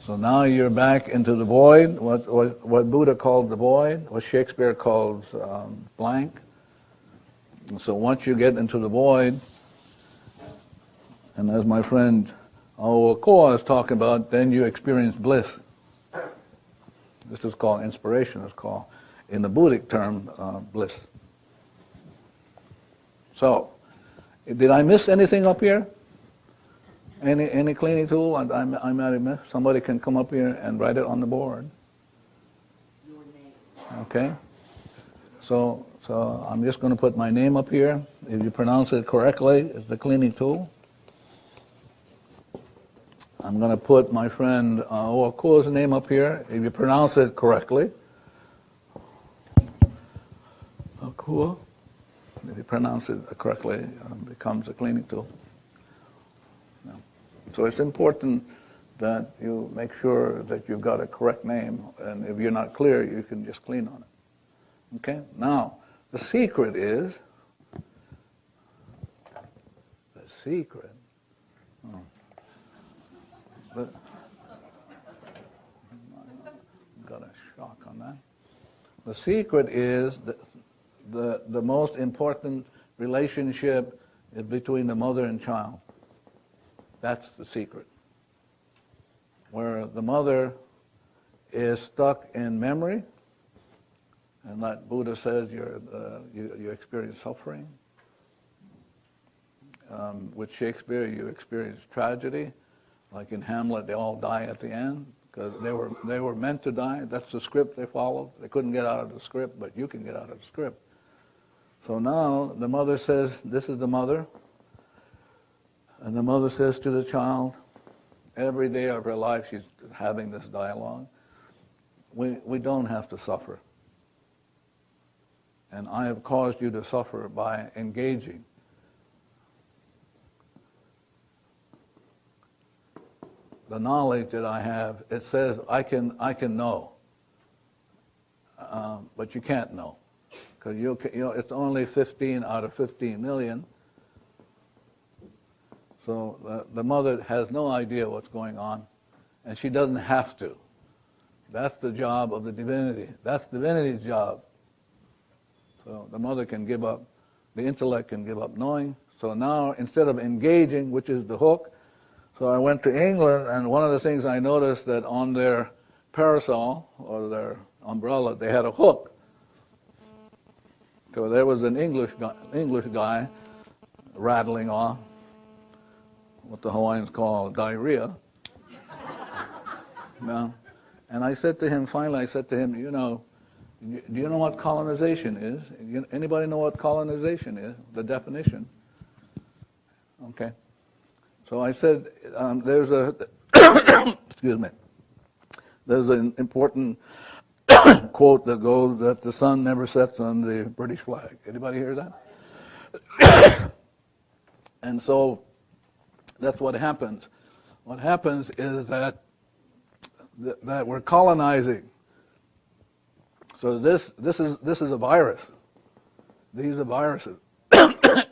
So now you're back into the void, what Buddha called the void, what Shakespeare calls blank. And so once you get into the void, and as my friend Aokoa is talking about, then you experience bliss. This is called inspiration, it's called, in the Buddhic term, bliss. So, did I miss anything up here? Any cleaning tool I might have missed? Somebody can come up here and write it on the board. Okay? So I'm just going to put my name up here. If you pronounce it correctly, it's the cleaning tool. I'm going to put my friend Oakua's name up here. If you pronounce it correctly. Okua. If you pronounce it correctly, it becomes a cleaning tool. Yeah. So it's important that you make sure that you've got a correct name, and if you're not clear, you can just clean on it. Okay? Now, the secret is, but got a shock on that. The secret is that the most important relationship is between the mother and child. That's the secret. Where the mother is stuck in memory, and like Buddha says, you experience suffering. With Shakespeare, you experience tragedy. Like in Hamlet, they all die at the end because they were meant to die. That's the script they followed. They couldn't get out of the script, but you can get out of the script. So now the mother says, this is the mother, and the mother says to the child, every day of her life she's having this dialogue, we don't have to suffer. And I have caused you to suffer by engaging. The knowledge that I have, it says I can know, but you can't know. Because it's only 15 out of 15 million. So the mother has no idea what's going on, and she doesn't have to. That's the job of the divinity. That's divinity's job. So the mother can give up, the intellect can give up knowing. So now, instead of engaging, which is the hook, so I went to England, and one of the things I noticed that on their parasol, or their umbrella, they had a hook. So there was an English guy rattling off what the Hawaiians call diarrhea. And I said to him, finally, do you know what colonization is? Anybody know what colonization is? The definition. Okay. So I said, there's an important quote that goes that the sun never sets on the British flag. Anybody hear that? And so that's what happens. What happens is that we're colonizing. So this is a virus. These are viruses.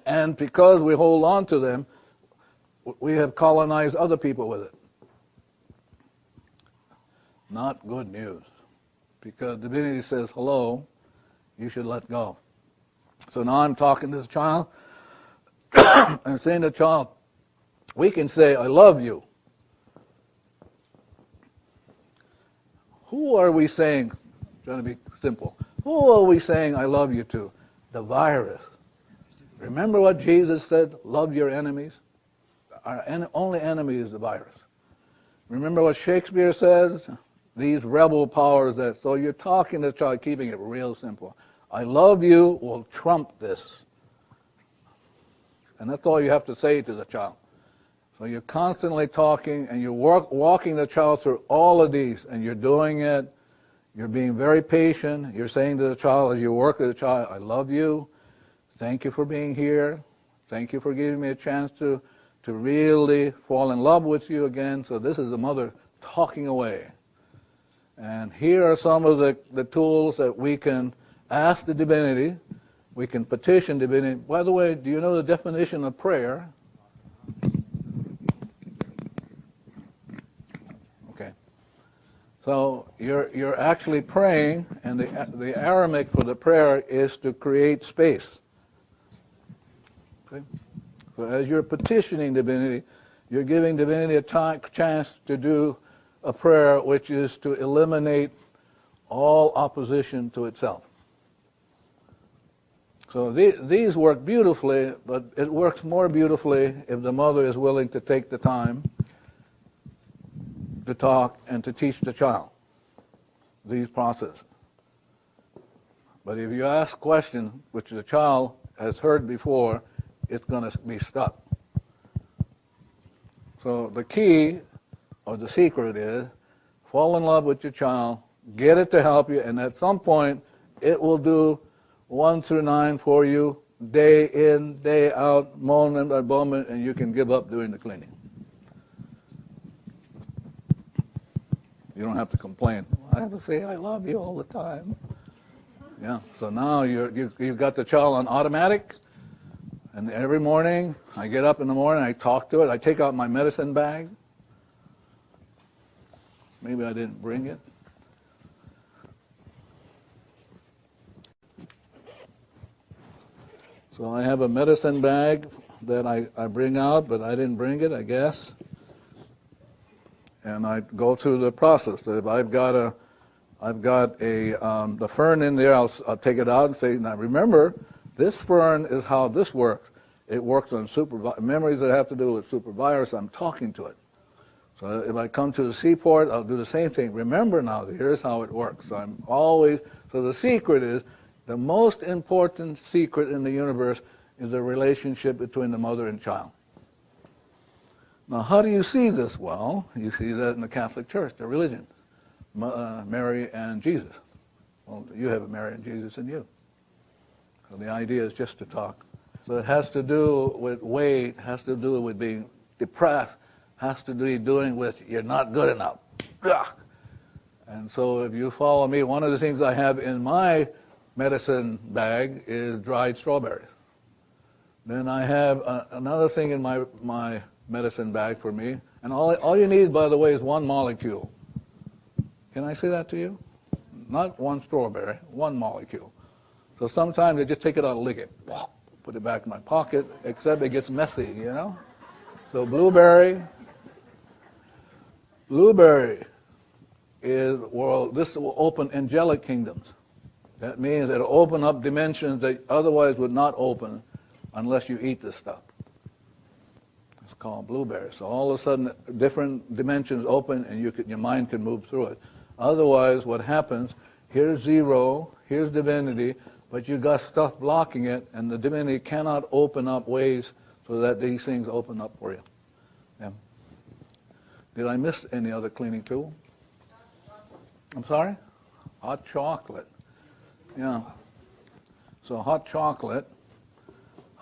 And because we hold on to them, we have colonized other people with it. Not good news. Because divinity says, hello, you should let go. So now I'm talking to the child. I'm saying to the child, we can say, I love you. Who are we saying, trying to be simple, who are we saying I love you to? The virus. Remember what Jesus said, love your enemies? Our only enemy is the virus. Remember what Shakespeare says, these rebel powers that, so you're talking to the child, keeping it real simple. I love you will trump this. And that's all you have to say to the child. So you're constantly talking, and you're walking the child through all of these, and you're doing it. You're being very patient. You're saying to the child, as you work with the child, I love you. Thank you for being here. Thank you for giving me a chance to really fall in love with you again. So this is the mother talking away. And here are some of the tools that we can ask the divinity. We can petition divinity. By the way, do you know the definition of prayer? Okay. So you're actually praying, and the Aramaic for the prayer is to create space. Okay? So as you're petitioning divinity, you're giving divinity a chance to do a prayer which is to eliminate all opposition to itself. So these work beautifully, but it works more beautifully if the mother is willing to take the time to talk and to teach the child these processes. But if you ask questions which the child has heard before, it's going to be stuck. So the key or the secret is fall in love with your child, get it to help you, and at some point it will do 1 through 9 for you, day in, day out, moment by moment, and you can give up doing the cleaning. You don't have to complain. I have to say I love you all the time. Yeah. So now you've got the child on automatic, and every morning I get up in the morning, I talk to it, I take out my medicine bag. Maybe I didn't bring it. So I have a medicine bag that I bring out, but I didn't bring it, I guess. And I go through the process. If I've got the fern in there, I'll take it out and say, now remember, this fern is how this works. It works on memories that have to do with supervirus. I'm talking to it. So if I come to the seaport, I'll do the same thing. Remember now, here's how it works. So the secret is, the most important secret in the universe is the relationship between the mother and child. Now, how do you see this? Well, you see that in the Catholic Church, the religion, Mary and Jesus. Well, you have a Mary and Jesus in you. So the idea is just to talk. So it has to do with weight, has to do with being depressed, has to do doing with you're not good enough. Ugh. And so if you follow me, one of the things I have in my medicine bag is dried strawberries. Then I have another thing in my medicine bag for me, and all you need, by the way, is one molecule. Can I say that to you? Not one strawberry, one molecule. So sometimes I just take it out and lick it, put it back in my pocket, except it gets messy, you know? So blueberry is, well, this will open angelic kingdoms. That means it'll open up dimensions that otherwise would not open unless you eat this stuff. It's called blueberry. So all of a sudden, different dimensions open, and your mind can move through it. Otherwise, what happens, here's zero, here's divinity, but you got stuff blocking it, and the divinity cannot open up ways so that these things open up for you. Yeah. Did I miss any other cleaning tool? I'm sorry? Hot chocolate. Yeah. So hot chocolate.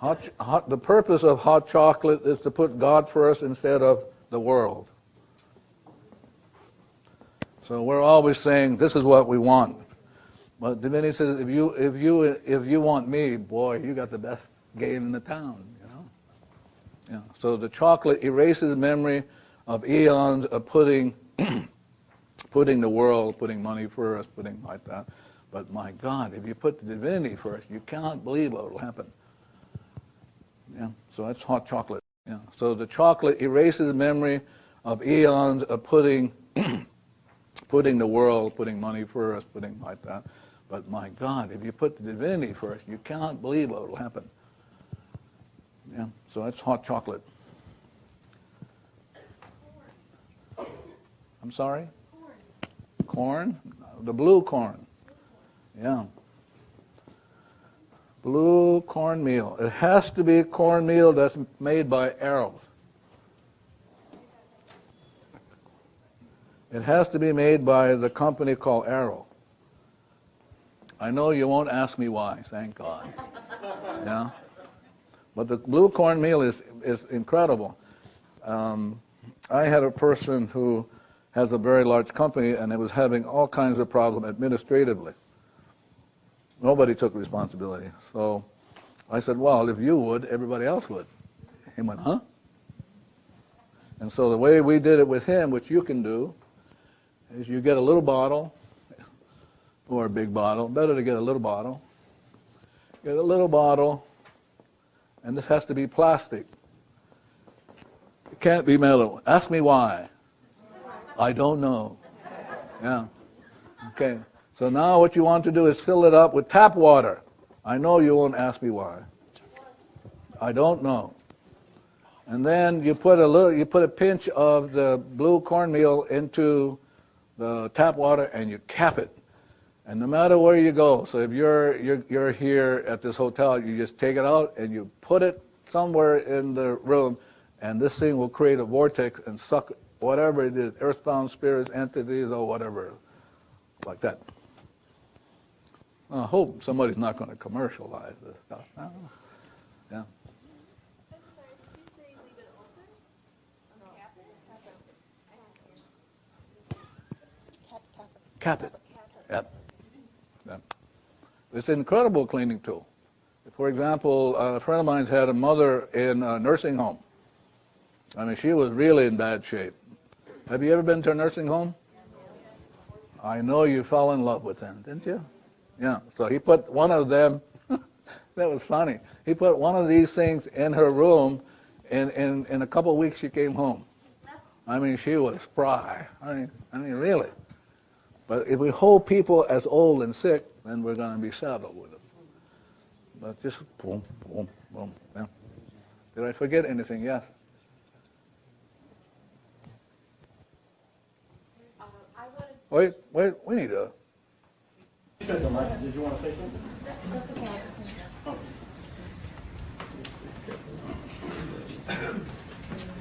The purpose of hot chocolate is to put God first instead of the world. So we're always saying this is what we want, but divinity says if you want me, boy, you got the best game in the town, you know. Yeah. So the chocolate erases memory of eons of putting the world, putting money first, putting like that. But my God, if you put the divinity first, you cannot believe what will happen. Yeah. So that's hot chocolate. Yeah. So the chocolate erases memory of eons of putting the world, putting money first, putting like that. But my God, if you put the divinity first, you cannot believe what will happen. Yeah. So that's hot chocolate. I'm sorry? corn, the blue corn. Yeah. Blue cornmeal. It has to be cornmeal that's made by arrows. It has to be made by the company called Arrow. I know you won't ask me why, thank God. Yeah. But the blue cornmeal is incredible. I had a person who has a very large company, and it was having all kinds of problems administratively. Nobody took responsibility. So I said, well, if you would, everybody else would. He went, huh? And so the way we did it with him, which you can do, is you get a little bottle, or a big bottle. Better to get a little bottle. Get a little bottle, and this has to be plastic. It can't be metal. Ask me why. I don't know. Yeah. Okay. So now what you want to do is fill it up with tap water. I know you won't ask me why. I don't know. And then you put a pinch of the blue cornmeal into the tap water and you cap it. And no matter where you go, so if you're here at this hotel, you just take it out and you put it somewhere in the room, and this thing will create a vortex and suck whatever it is, earthbound spirits, entities, or whatever, like that. I hope somebody's not going to commercialize this stuff. Yeah. Cap it. Yep. Yep. It's an incredible cleaning tool. For example, a friend of mine's had a mother in a nursing home. I mean, she was really in bad shape. Have you ever been to a nursing home? I know you fell in love with them, didn't you? Yeah. So he put one of them, that was funny. He put one of these things in her room, and in a couple of weeks she came home. I mean, she was spry. I mean, really. But if we hold people as old and sick, then we're going to be saddled with them. But just boom, boom, boom. Yeah. Did I forget anything? Yes. Wait, we need to. Did you want to say something? That's okay.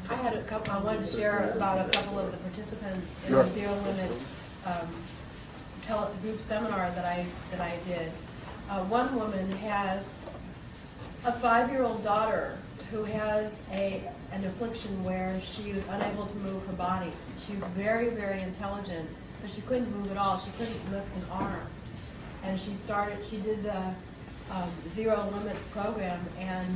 I had a couple. I wanted to share about a couple of the participants in the Zero Limits group seminar that I did. One woman has a 5-year-old daughter who has an affliction where she was unable to move her body. She's very, very intelligent, but she couldn't move at all. She couldn't lift an arm. And she did the Zero Limits program, and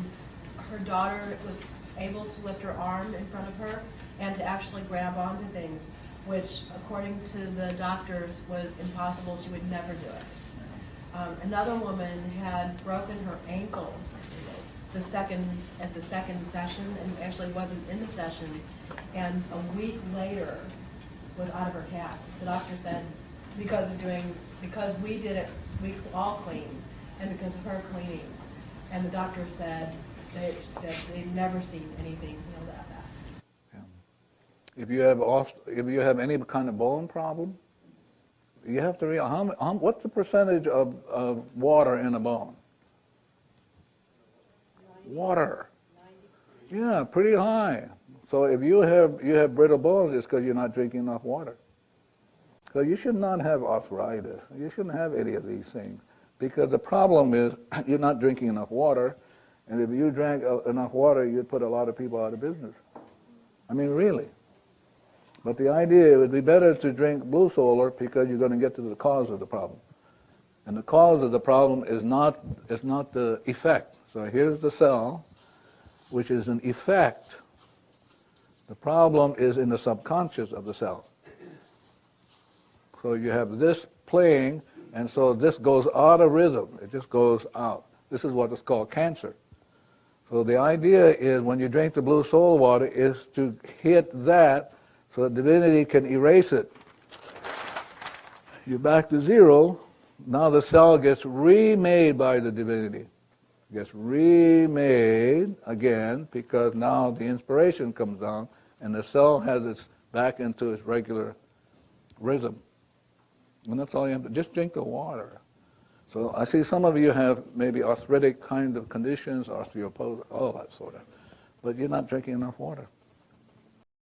her daughter was able to lift her arm in front of her and to actually grab onto things, which, according to the doctors, was impossible. She would never do it. Another woman had broken her ankle at the second session, and actually wasn't in the session, and a week later was out of her cast. The doctor said because we did it, we all cleaned, and because of her cleaning, and the doctor said that they'd never seen anything heal that fast. If you have any kind of bone problem, you have to realize what's the percentage of water in a bone? Water. Yeah, pretty high. So if you have brittle bones, it's because you're not drinking enough water. So you should not have arthritis. You shouldn't have any of these things, because the problem is you're not drinking enough water, and if you drank enough water, you'd put a lot of people out of business. I mean, really. But the idea, it would be better to drink Blue Solar because you're going to get to the cause of the problem. And the cause of the problem is not the effect. So here's the cell, which is an effect. The problem is in the subconscious of the cell. So you have this playing, and so this goes out of rhythm. It just goes out. This is what is called cancer. So the idea is when you drink the Blue Soul water is to hit that so that divinity can erase it. You're back to zero. Now the cell gets remade by the divinity. It gets remade again because now the inspiration comes down and the cell has its back into its regular rhythm. And that's all you have to, just drink the water. So I see some of you have maybe arthritic kind of conditions, osteoporosis, all that sort of, but you're not drinking enough water.